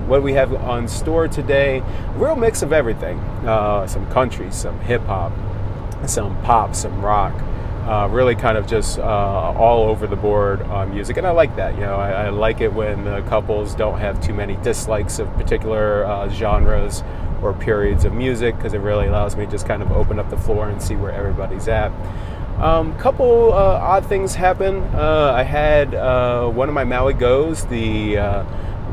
what we have on store today, a real mix of everything. Some country, some hip hop, some pop, some rock. Really kind of just all over the board on music, and I like that. I like it when couples don't have too many dislikes of particular genres or periods of music, because it really allows me to just kind of open up the floor and see where everybody's at. Couple odd things happen. I had one of my Maui Go's, the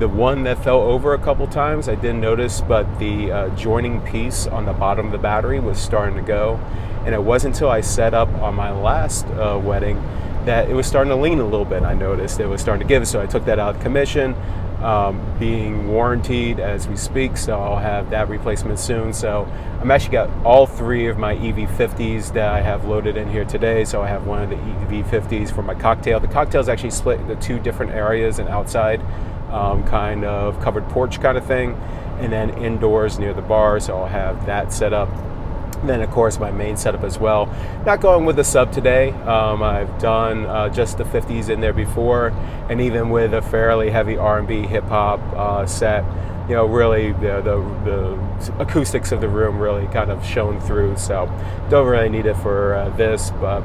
one that fell over a couple times. I didn't notice, but the joining piece on the bottom of the battery was starting to go. And it wasn't until I set up on my last wedding that it was starting to lean a little bit. I noticed it was starting to give, so I took that out of commission, being warranted as we speak, so I'll have that replacement soon. So I'm actually got all three of my EV50s that I have loaded in here today. So I have one of the EV50s for my cocktail. The cocktail is actually split into two different areas, an outside kind of covered porch kind of thing, and then indoors near the bar, so I'll have that set up. Then of course my main setup as well. Not going with a sub today. I've done just the 50s in there before, and even with a fairly heavy R&B hip hop set, really the acoustics of the room really kind of shone through. So don't really need it for this, but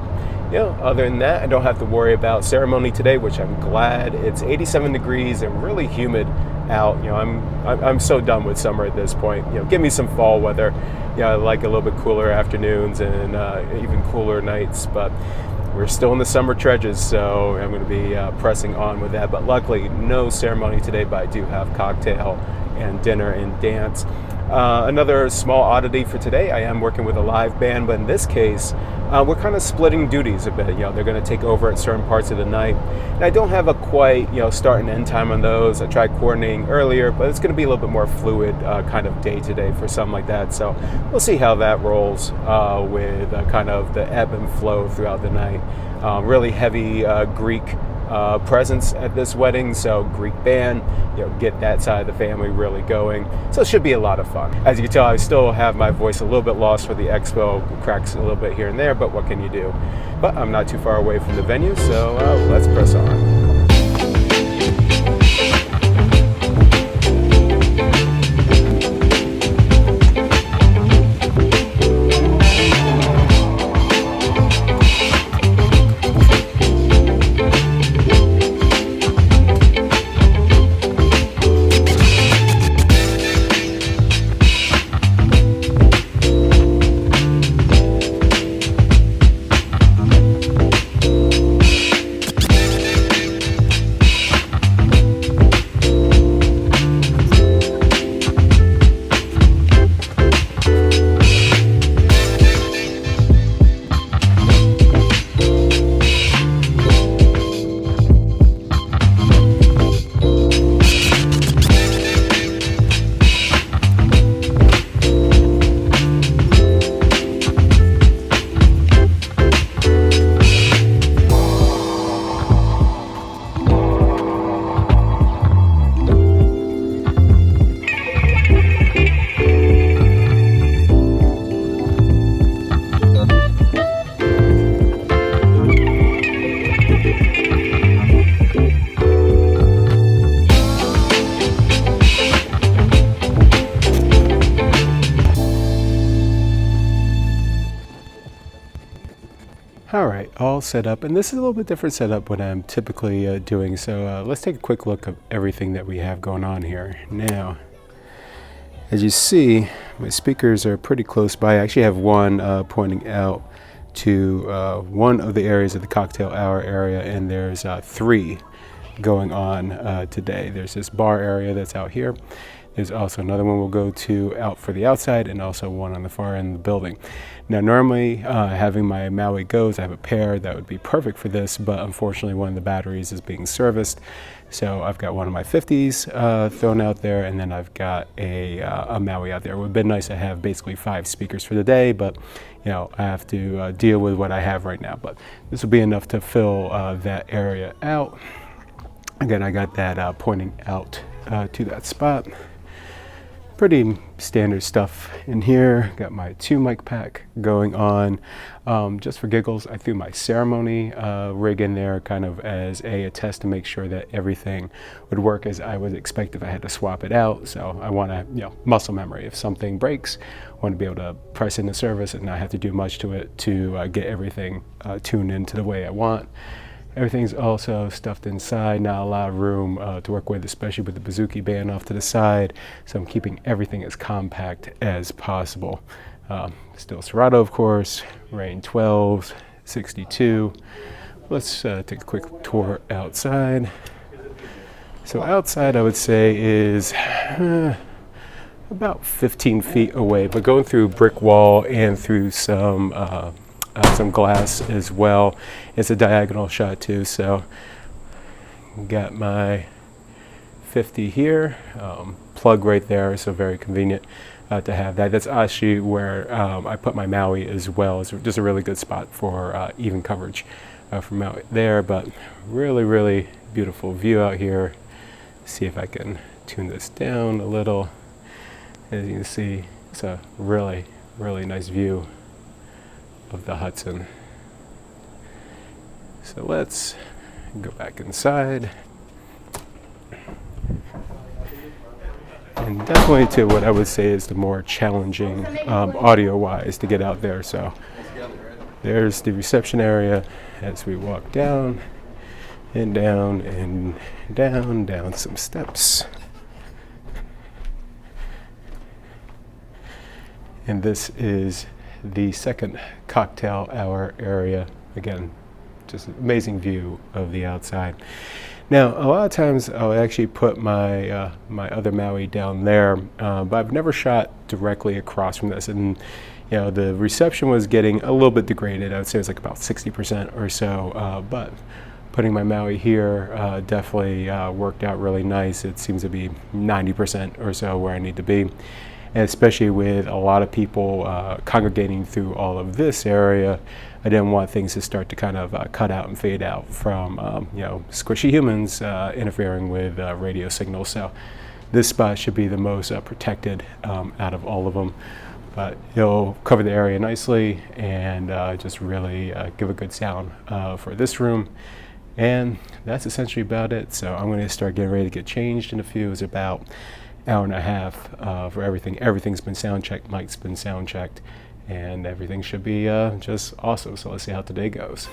other than that, I don't have to worry about ceremony today, which I'm glad. It's 87 degrees and really humid out. I'm so done with summer at this point. Give me some fall weather. I like a little bit cooler afternoons and even cooler nights, but we're still in the summer trenches, so I'm going to be pressing on with that. But luckily, no ceremony today, but I do have cocktail and dinner and dance. Another small oddity for today, I am working with a live band, but in this case, we're kind of splitting duties a bit. They're going to take over at certain parts of the night, and I don't have a quite start and end time on those. I tried coordinating earlier, but it's going to be a little bit more fluid kind of day to day for something like that. So we'll see how that rolls with kind of the ebb and flow throughout the night. Really heavy Greek presence at this wedding, so Greek band, get that side of the family really going. So it should be a lot of fun. As you can tell, I still have my voice a little bit lost for the expo, cracks a little bit here and there, but what can you do? But I'm not too far away from the venue, so let's press on. All right, all set up, and this is a little bit different setup what I'm typically doing. So let's take a quick look at everything that we have going on here. Now, as you see, my speakers are pretty close by. I actually have one pointing out to one of the areas of the cocktail hour area, and there's three going on today. There's this bar area that's out here. There's also another one we'll go to out for the outside, and also one on the far end of the building. Now, normally having my Maui Go's, I have a pair that would be perfect for this, but unfortunately one of the batteries is being serviced. So I've got one of my 50s thrown out there, and then I've got a Maui out there. It would have been nice to have basically 5 speakers for the day, but I have to deal with what I have right now. But this will be enough to fill that area out. Again, I got that pointing out to that spot. pretty standard stuff in here. Got my 2 mic pack going on. Just for giggles, I threw my ceremony rig in there kind of as a test to make sure that everything would work as I would expect if I had to swap it out. So I want to, muscle memory. If something breaks, I want to be able to press into service and not have to do much to it to get everything tuned into the way I want. Everything's also stuffed inside, not a lot of room to work with, especially with the bouzouki band off to the side. So I'm keeping everything as compact as possible. Still Serato, of course, Rain 12s, 62. Let's take a quick tour outside. So outside, I would say, is about 15 feet away, but going through brick wall and through some glass as well. It's a diagonal shot too, so got my 50 here, plug right there, so very convenient to have that. That's actually where I put my Maui as well. It's just a really good spot for even coverage from out there, but really beautiful view out here. See if I can tune this down a little. As you can see, it's a really nice view of the Hudson. So let's go back inside. And definitely to what I would say is the more challenging audio-wise to get out there. So there's the reception area as we walk down and down and down some steps. And this is the second cocktail hour area. Again, just an amazing view of the outside. Now, a lot of times I'll actually put my my other Maui down there, but I've never shot directly across from this. And the reception was getting a little bit degraded. I would say it was like about 60% or so. But putting my Maui here definitely worked out really nice. It seems to be 90% or so where I need to be. And especially with a lot of people congregating through all of this area, I didn't want things to start to kind of cut out and fade out from squishy humans interfering with radio signals. So this spot should be the most protected out of all of them. But it'll cover the area nicely and just really give a good sound for this room. And that's essentially about it. So I'm going to start getting ready to get changed in a few. It's about hour and a half for everything. Everything's been sound checked, mic's been sound checked, and everything should be just awesome. So let's see how today goes.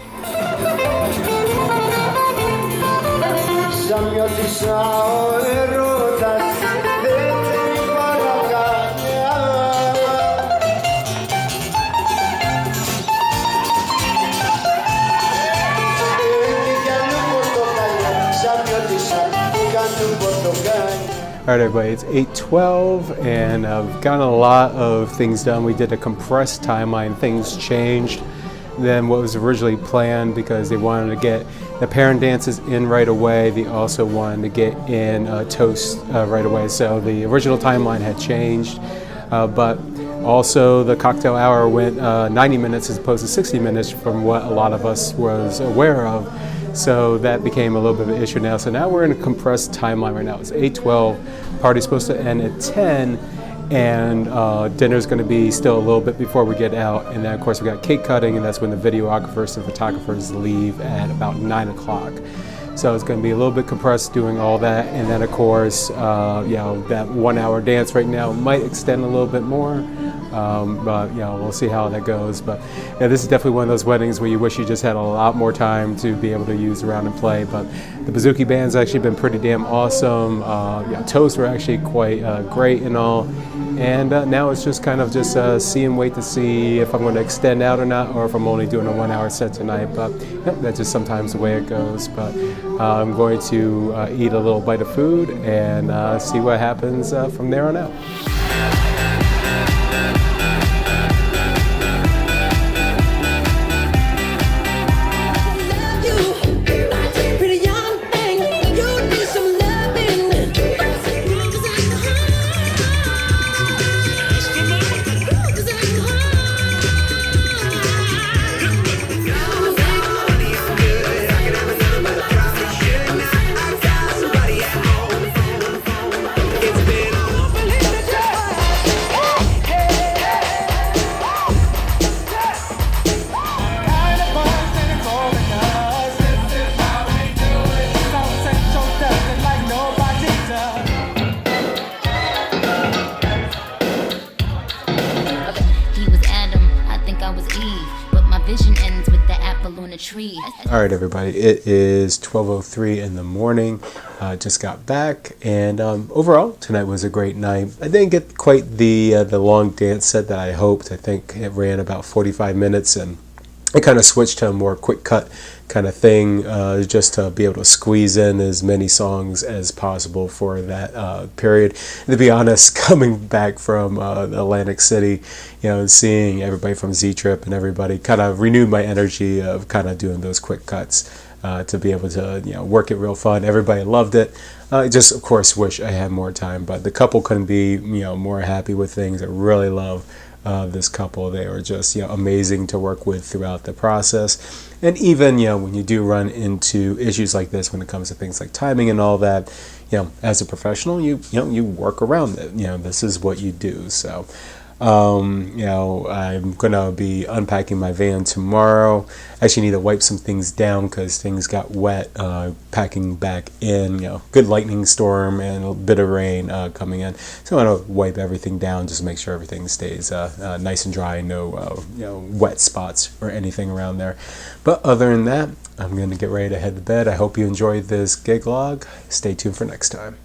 All right, everybody, it's 8:12, and I've gotten a lot of things done. We did a compressed timeline. Things changed than what was originally planned because they wanted to get the parent dances in right away. They also wanted to get in toast right away. So the original timeline had changed, but also the cocktail hour went 90 minutes as opposed to 60 minutes from what a lot of us was aware of. So that became a little bit of an issue now. So now we're in a compressed timeline right now. It's 8:12, party's supposed to end at 10, and dinner's gonna be still a little bit before we get out. And then of course we got cake cutting, and that's when the videographers and photographers leave at about 9 o'clock. So it's gonna be a little bit compressed doing all that. And then of course, that 1 hour dance right now might extend a little bit more. But we'll see how that goes. But this is definitely one of those weddings where you wish you just had a lot more time to be able to use around and play. But the bouzouki band's actually been pretty damn awesome. Toasts were actually quite great and all. And now it's just kind of just see and wait to see if I'm going to extend out or not, or if I'm only doing a 1 hour set tonight. But that's just sometimes the way it goes. But I'm going to eat a little bite of food and see what happens from there on out. my vision ends with the apple on a tree. All right, everybody. It is 12:03 in the morning. Just got back, and overall tonight was a great night. I didn't get quite the long dance set that I hoped. I think it ran about 45 minutes, and I kind of switched to a more quick cut kind of thing, just to be able to squeeze in as many songs as possible for that period. And to be honest, coming back from Atlantic City, seeing everybody from Z Trip and everybody kind of renewed my energy of kind of doing those quick cuts. To be able to work it real fun. Everybody loved it. I just of course wish I had more time, but the couple couldn't be more happy with things. I really love this couple. They were just amazing to work with throughout the process. And even when you do run into issues like this, when it comes to things like timing and all that, as a professional, you work around it. This is what you do. So I'm gonna be unpacking my van tomorrow. I actually need to wipe some things down because things got wet packing back in. Good lightning storm and a bit of rain coming in, so I'm gonna wipe everything down just to make sure everything stays nice and dry, no wet spots or anything around there. But other than that, I'm gonna get ready to head to bed. I hope you enjoyed this gig log. Stay tuned for next time.